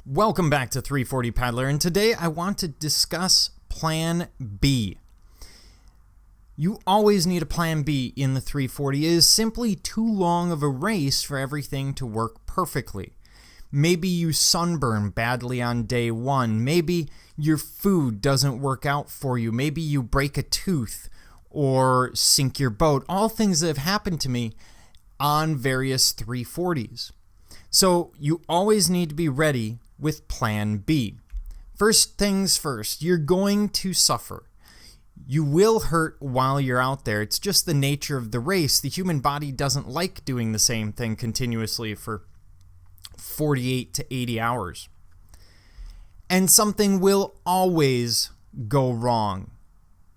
Welcome back to 340 Paddler, and today I want to discuss Plan B. You always need a Plan B in the 340. It is simply too long of a race for everything to work perfectly. Maybe you sunburn badly on day one. Maybe your food doesn't work out for you. Maybe you break a tooth or sink your boat. All things that have happened to me on various 340s. So you always need to be ready with Plan B. First things first, you're going to suffer. You will hurt while you're out there. It's just the nature of the race. The human body doesn't like doing the same thing continuously for 48 to 80 hours. And something will always go wrong.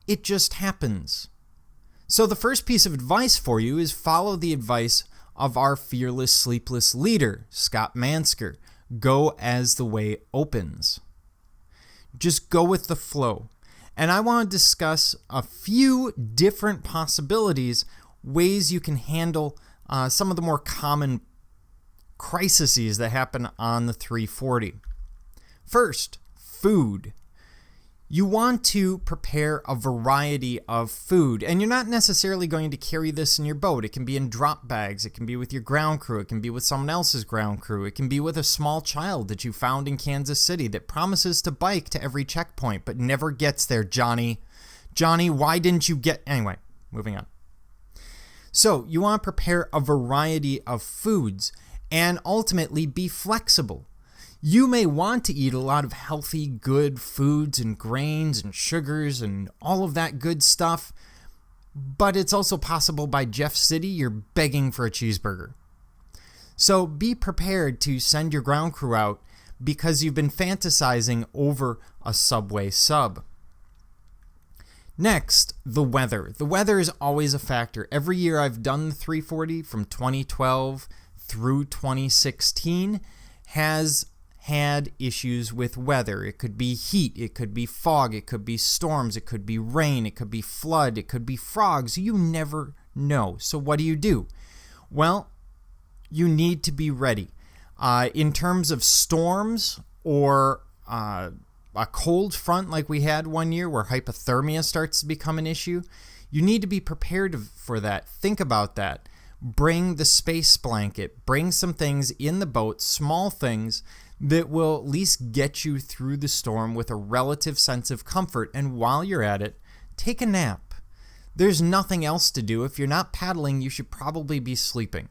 It just happens. So the first piece of advice for you is follow the advice of our fearless, sleepless leader, Scott Mansker. Go as the way opens. Just go with the flow. And I want to discuss a few different possibilities, ways you can handle some of the more common crises that happen on the 340. First, food. You want to prepare a variety of food, and you're not necessarily going to carry this in your boat. It can be in drop bags, it can be with your ground crew, it can be with someone else's ground crew, it can be with a small child that you found in Kansas City that promises to bike to every checkpoint but never gets there. Johnny, why didn't you get... Anyway, moving on. So you want to prepare a variety of foods and ultimately be flexible. You may want to eat a lot of healthy, good foods and grains and sugars and all of that good stuff, but it's also possible by Jeff City you're begging for a cheeseburger. So be prepared to send your ground crew out because you've been fantasizing over a Subway sub. Next, the weather. The weather is always a factor. Every year I've done the 340 from 2012 through 2016 has had issues with weather. It could be heat, it could be fog, it could be storms, it could be rain, it could be flood, it could be frogs. You never know. So what do? Well, you need to be ready. In terms of storms or a cold front like we had one year where hypothermia starts to become an issue, you need to be prepared for that. Think about that. Bring the space blanket. Bring some things in the boat, small things that will at least get you through the storm with a relative sense of comfort. And while you're at it, take a nap. There's nothing else to do. If you're not paddling, you should probably be sleeping.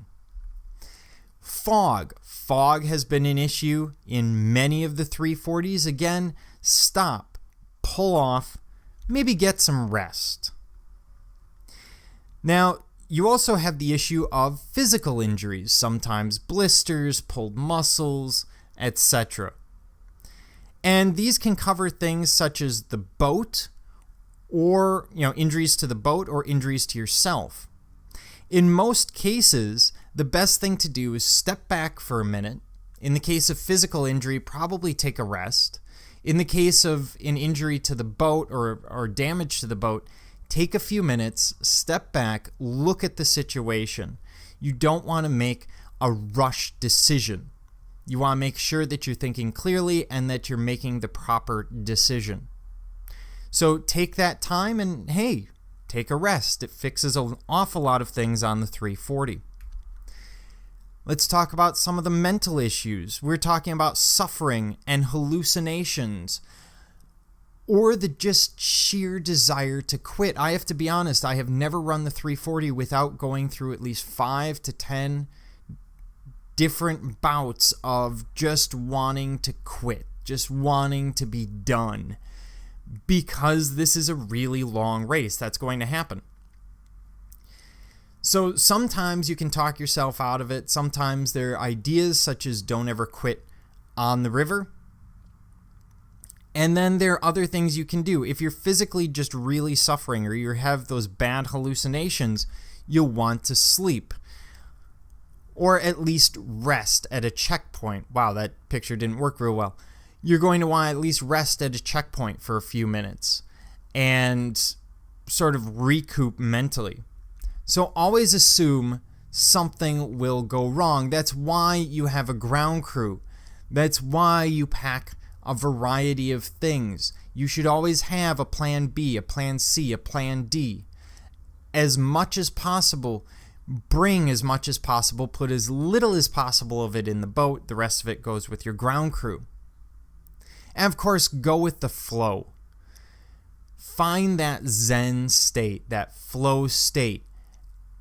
Fog. Fog has been an issue in many of the 340s. Again, stop, pull off, maybe get some rest. Now, you also have the issue of physical injuries, sometimes blisters, pulled muscles, etc. And these can cover things such as the boat or, injuries to the boat or injuries to yourself. In most cases, the best thing to do is step back for a minute. In the case of physical injury, probably take a rest. In the case of an injury to the boat or damage to the boat, take a few minutes, step back, look at the situation. You don't want to make a rush decision. You want to make sure that you're thinking clearly and that you're making the proper decision. So take that time and, hey, take a rest. It fixes an awful lot of things on the 340. Let's talk about some of the mental issues. We're talking about suffering and hallucinations or the just sheer desire to quit. I have to be honest, I have never run the 340 without going through at least 5 to 10 different bouts of just wanting to quit, just wanting to be done, because this is a really long race. That's going to happen. So sometimes you can talk yourself out of it. Sometimes there are ideas such as don't ever quit on the river. And then there are other things you can do. If you're physically just really suffering or you have those bad hallucinations, you'll want to sleep. Or at least rest at a checkpoint. Wow, that picture didn't work real well. You're going to want to at least rest at a checkpoint for a few minutes and sort of recoup mentally. So always assume something will go wrong. That's why you have a ground crew That's why you pack a variety of things. You should always have a plan B, a plan C, a plan D. As much as possible, bring as much as possible, put as little as possible of it in the boat. The rest of it goes with your ground crew. And of course, go with the flow. Find that Zen state, that flow state,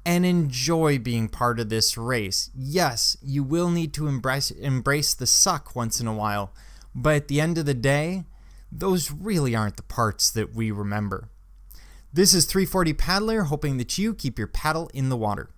and enjoy being part of this race. Yes, you will need to embrace the suck once in a while, but at the end of the day, those really aren't the parts that we remember. This is 340 Paddler, hoping that you keep your paddle in the water.